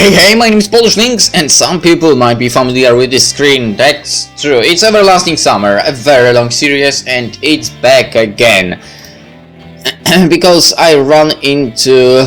Hey, my name is PolishLynx, and some people might be familiar with this screen. That's true. It's Everlasting Summer, a very long series, and it's back again. Because I run into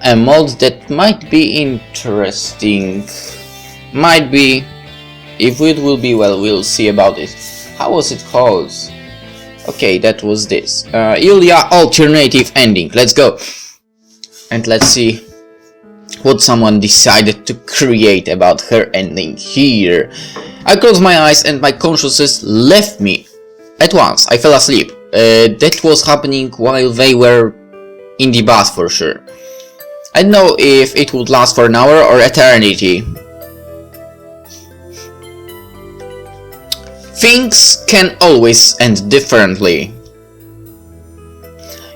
a mod that might be interesting. Might be. If it will be, well, we'll see about it. How was it called? Okay, that was this. Yulya alternative ending. Let's go. And let's see what someone decided to create about her ending here. I closed my eyes and my consciousness left me. At once, I fell asleep. That was happening while they were in the bath for sure. I don't know if it would last for an hour or eternity. Things can always end differently.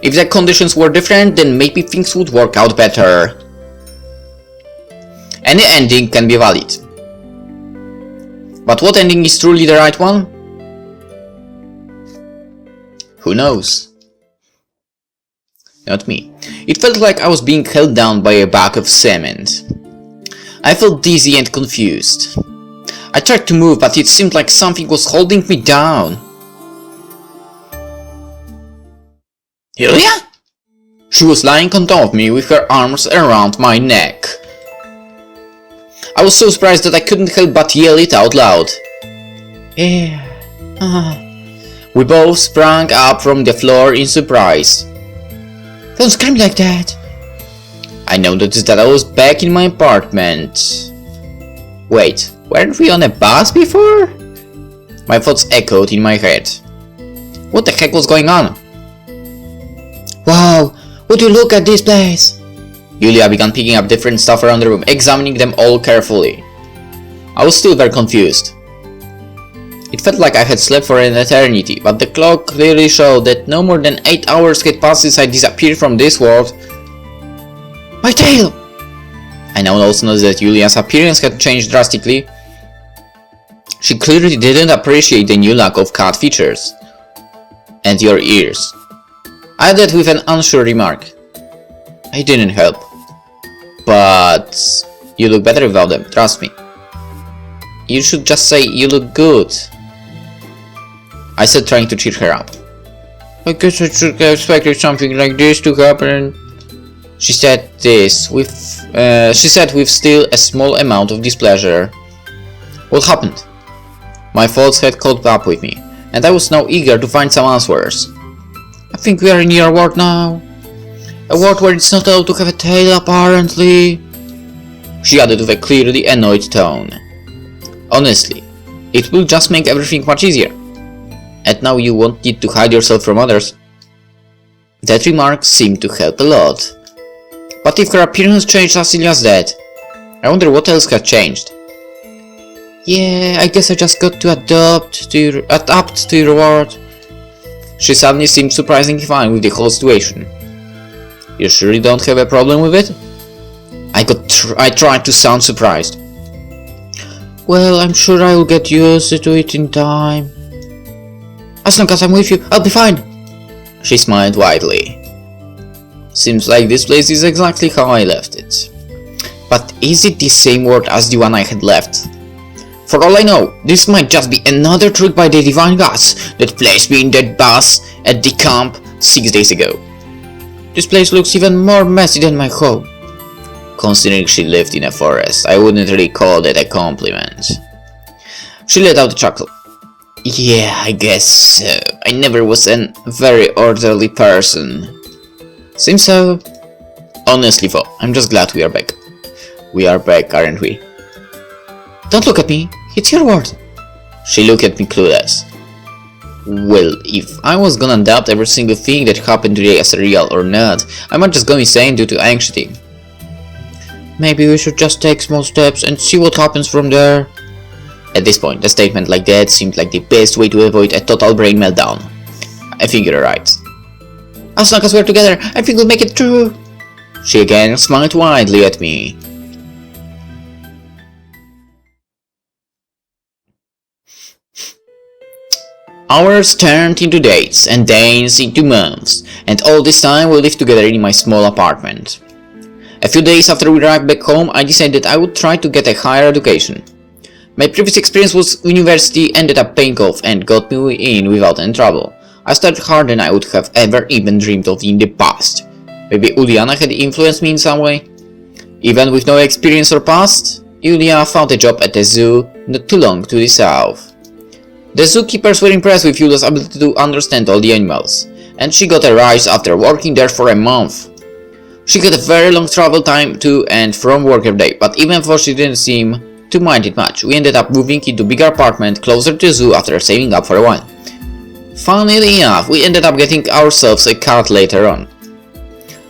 If the conditions were different, then maybe things would work out better. Any ending can be valid. But what ending is truly the right one? Who knows? Not me. It felt like I was being held down by a bag of cement. I felt dizzy and confused. I tried to move, but it seemed like something was holding me down. Yulya? She was lying on top of me with her arms around my neck. I was so surprised that I couldn't help but yell it out loud. We both sprang up from the floor in surprise. Don't scream like that. I noticed that I was back in my apartment. Wait, weren't we on a bus before? My thoughts echoed in my head. What the heck was going on? Wow, would you look at this place? Yulya began picking up different stuff around the room, examining them all carefully. I was still very confused. It felt like I had slept for an eternity, but the clock clearly showed that no more than 8 hours had passed since I disappeared from this world. My tail! I now also noticed that Yulya's appearance had changed drastically. She clearly didn't appreciate the new lack of cat features. And your ears. I added with an unsure remark. I didn't help. But you look better without them, trust me. You should just say you look good. I said, trying to cheer her up. I guess I should have expected something like this to happen. She said with still a small amount of displeasure. What happened? My thoughts had caught up with me, and I was now eager to find some answers. I think we are in your world now. A world where it's not allowed to have a tail, apparently. She added with a clearly annoyed tone. Honestly, it will just make everything much easier. And now you won't need to hide yourself from others. That remark seemed to help a lot. But if her appearance changed as Yulya's death, I wonder what else had changed. Yeah, I guess I just got to adapt to your world. She suddenly seemed surprisingly fine with the whole situation. You surely don't have a problem with it? I tried to sound surprised. Well, I'm sure I will get used to it in time. As long as I'm with you, I'll be fine. She smiled widely. Seems like this place is exactly how I left it. But is it the same world as the one I had left? For all I know, this might just be another trick by the divine gods that placed me in that bus at the camp 6 days ago. This place looks even more messy than my home. Considering she lived in a forest, I wouldn't really call that a compliment. She let out a chuckle. Yeah, I guess so. I never was a very orderly person. Seems so. Honestly though, I'm just glad we are back. We are back, aren't we? Don't look at me, it's your word. She looked at me clueless. Well, if I was gonna doubt every single thing that happened today as real or not, I might just go insane due to anxiety. Maybe we should just take small steps and see what happens from there. At this point, a statement like that seemed like the best way to avoid a total brain meltdown. I think you're right. As long as we're together, I think we'll make it through. She again smiled widely at me. Hours turned into days, and days into months, and all this time we lived together in my small apartment. A few days after we arrived back home, I decided I would try to get a higher education. My previous experience with university ended up paying off and got me in without any trouble. I studied harder than I would have ever even dreamed of in the past. Maybe Uliana had influenced me in some way? Even with no experience or past, Yulya found a job at a zoo not too long to the south. The zookeepers were impressed with Yulya's ability to understand all the animals, and she got a rise after working there for a month. She had a very long travel time to and from work every day, but even though she didn't seem to mind it much, we ended up moving into a bigger apartment closer to the zoo after saving up for a while. Funnily enough, we ended up getting ourselves a cat later on.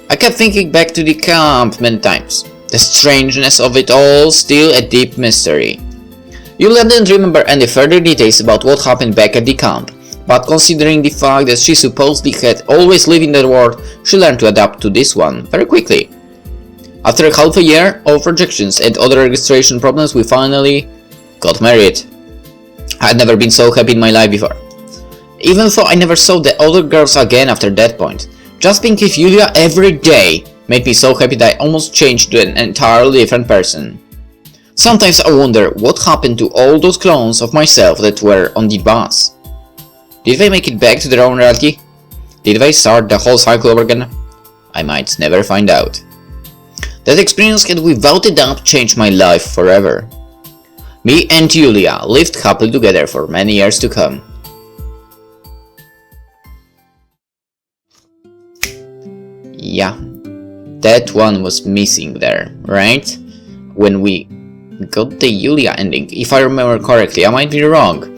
I kept thinking back to the camp many times. The strangeness of it all still a deep mystery. Yulya didn't remember any further details about what happened back at the camp, but considering the fact that she supposedly had always lived in that world, she learned to adapt to this one very quickly. After half a year of rejections and other registration problems, we finally got married. I had never been so happy in my life before. Even though I never saw the other girls again after that point, just being with Yulya every day made me so happy that I almost changed to an entirely different person. Sometimes I wonder what happened to all those clones of myself that were on the bus. Did they make it back to their own reality? Did they start the whole cycle over again? I might never find out. That experience had without a doubt changed my life forever. Me and Yulya lived happily together for many years to come. Yeah, that one was missing there, right? When we got the Yulya ending, if I remember correctly, I might be wrong.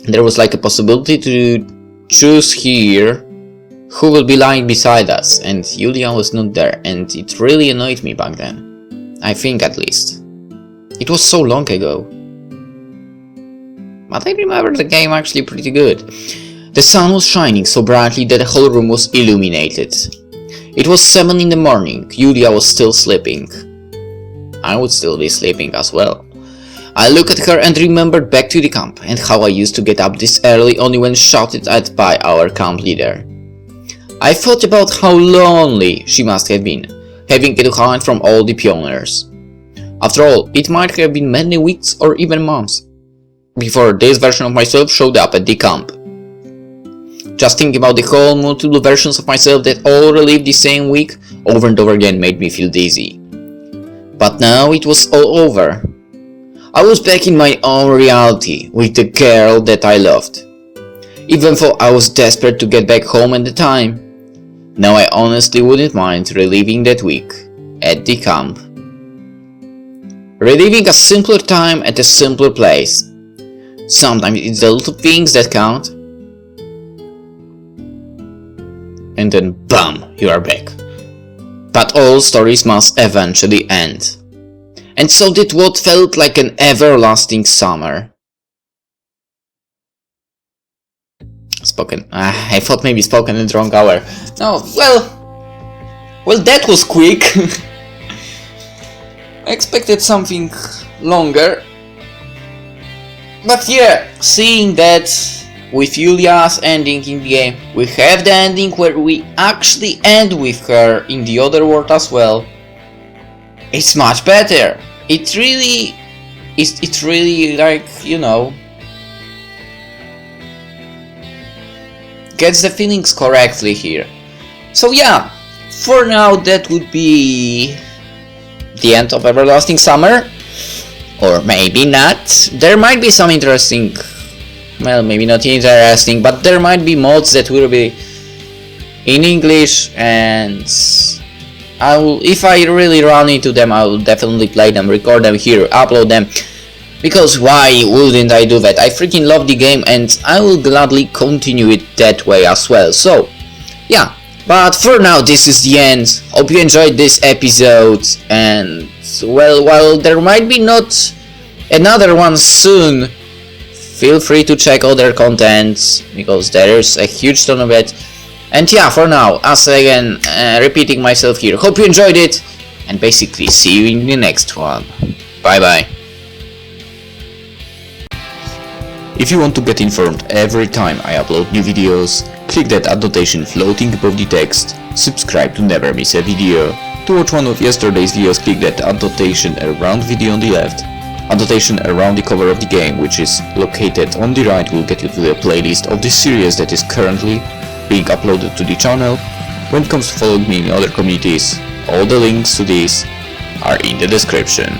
There was like a possibility to choose here who will be lying beside us, and Yulya was not there, and it really annoyed me back then. I think at least. It was so long ago. But I remember the game actually pretty good. The sun was shining so brightly that the whole room was illuminated. It was 7 in the morning, Yulya was still sleeping. I would still be sleeping as well. I looked at her and remembered back to the camp, and how I used to get up this early only when shouted at by our camp leader. I thought about how lonely she must have been, having to hide from all the pioneers. After all, it might have been many weeks or even months before this version of myself showed up at the camp. Just thinking about the whole multiple versions of myself that all relived the same week over and over again made me feel dizzy. But now it was all over. I was back in my own reality with the girl that I loved. Even though I was desperate to get back home at the time, now I honestly wouldn't mind reliving that week at the camp. Reliving a simpler time at a simpler place. Sometimes it's the little things that count. And then BAM! You are back. But all stories must eventually end. And so did what felt like an everlasting summer. I thought maybe spoken in the wrong hour. No, well that was quick. I expected something longer. But yeah, seeing that with Yulya's ending in the game, we have the ending where we actually end with her in the other world as well. It's much better. It's really like, you know, gets the feelings correctly here. So yeah, for now that would be the end of Everlasting Summer. Or maybe not. There might be some interesting, well, maybe not interesting, but there might be mods that will be in English, and if I really run into them, I will definitely play them, record them here, upload them, because why wouldn't I do that? I freaking love the game and I will gladly continue it that way as well. So yeah, but for now this is the end. Hope you enjoyed this episode, and well, while there might be not another one soon, feel free to check other contents, because there is a huge ton of it. And yeah, for now, as again, repeating myself here, hope you enjoyed it, and basically see you in the next one. Bye bye. If you want to get informed every time I upload new videos, click that annotation floating above the text, subscribe to never miss a video. To watch one of yesterday's videos, click that annotation around video on the left. Annotation around the cover of the game, which is located on the right, will get you to the playlist of this series that is currently being uploaded to the channel. When it comes to following me in other communities, all the links to these are in the description.